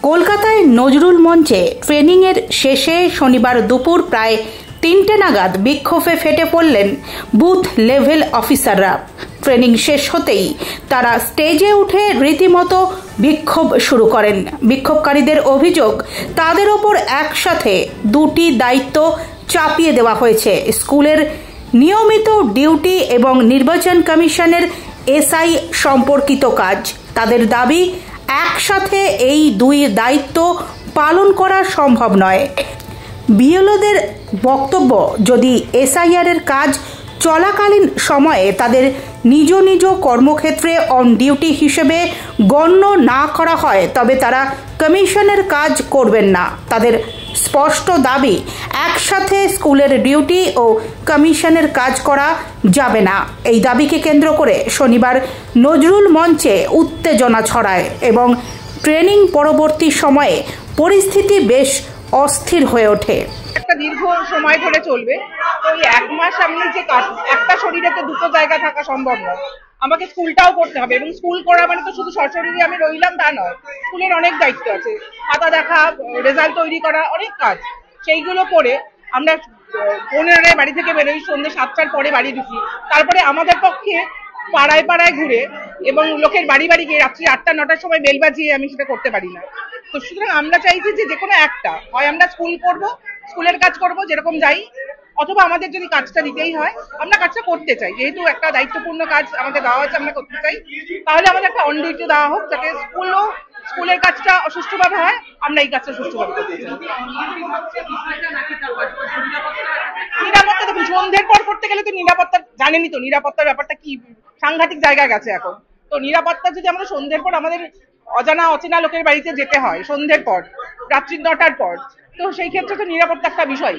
কলকাতায় নজরুল মঞ্চে ট্রেনিংয়ের শেষে শনিবার দুপুর প্রায় 3টে নাগাদ বিক্ষোভে ফেটে পড়লেন বুথ লেভেল অফিসাররা। ট্রেনিং শেষ হতেই তারা স্টেজে উঠে রীতিমতো বিক্ষোভ শুরু করেন। বিক্ষোভকারীদের অভিযোগ, তাদের ওপর একসাথে দুটি দায়িত্ব চাপিয়ে দেওয়া হয়েছে: স্কুলের নিয়মিত ডিউটি এবং নির্বাচন কমিশনের এসআই সম্পর্কিত কাজ। তাদের দাবি, একসাথে এই দুই দায়িত্ব পালন করা সম্ভব নয়। বিএলওদের বক্তব্য, যদি এসআইআর এর কাজ চলাকালীন সময়ে তাদের নিজ নিজ কর্মক্ষেত্রে অন ডিউটি হিসেবে গণ্য না করা হয় তবে তারা কমিশনের কাজ করবেন না। তাদের স্পষ্ট দাবি, একসাথে স্কুলের ডিউটি ও কমিশনের কাজ করা যাবে না। এই দাবিকে কেন্দ্র করে শনিবার নজরুল মঞ্চে উত্তেজনা ছড়ায় এবং ট্রেনিং পরবর্তী সময়ে পরিস্থিতি বেশ অস্থির হয়ে ওঠে। একটা দীর্ঘ সময় ধরে চলবে, তো এই 1 মাস আমি যে একটা শরীরে তো দুটো জায়গা থাকা সম্ভব নয়। আমাকে স্কুলটাও করতে হবে, এবং স্কুল করা মানে তো শুধু সশরীরে আমি রইলাম তা নয়। স্কুলের অনেক দায়িত্ব আছে, খাতা দেখা, রেজাল্ট তৈরি করা, অনেক কাজ। সেইগুলো করে আমরা 15টায় বাড়ি থেকে বেরোই, সন্ধ্যে 7টার পরে বাড়ি ঢুকি। তারপরে আমাদের পক্ষে পাড়ায় পাড়ায় ঘুরে এবং লোকের বাড়ি বাড়ি গিয়ে রাত্রি 8টা-9টার সময় বেল বাজিয়ে আমি সেটা করতে পারি না। তো সুতরাং আমরা চাইছি যে কোনো একটা, হয় আমরা স্কুল করব, স্কুলের কাজ করব যেরকম যাই, অথবা আমাদের যদি কাজটা দিতেই হয় আমরা কাজটা করতে চাই। যেহেতু একটা দায়িত্বপূর্ণ কাজ আমাদের দেওয়া হয়েছে, আমরা করতে চাই, তাহলে আমাদের একটা অন ডিউটি দেওয়া হোক, যাতে স্কুলের কাজটা সুষ্ঠুভাবে হয়, আমরা এই কাজটা সুষ্ঠুভাবে করতে চাই। নিরাপত্তা, দেখুন, সন্ধ্যের পর করতে গেলে তো নিরাপত্তা জানেনই তো, নিরাপত্তার ব্যাপারটা কি সাংঘাতিক জায়গায় গেছে এখন। তো নিরাপত্তা যদি আমরা সন্ধ্যের পর আমাদের অচেনা লোকের বাড়িতে যেতে হয় সন্ধ্যের পর, রাত্রি 9টার পর, তো সেই ক্ষেত্রে তো নিরাপত্তা একটা বিষয়।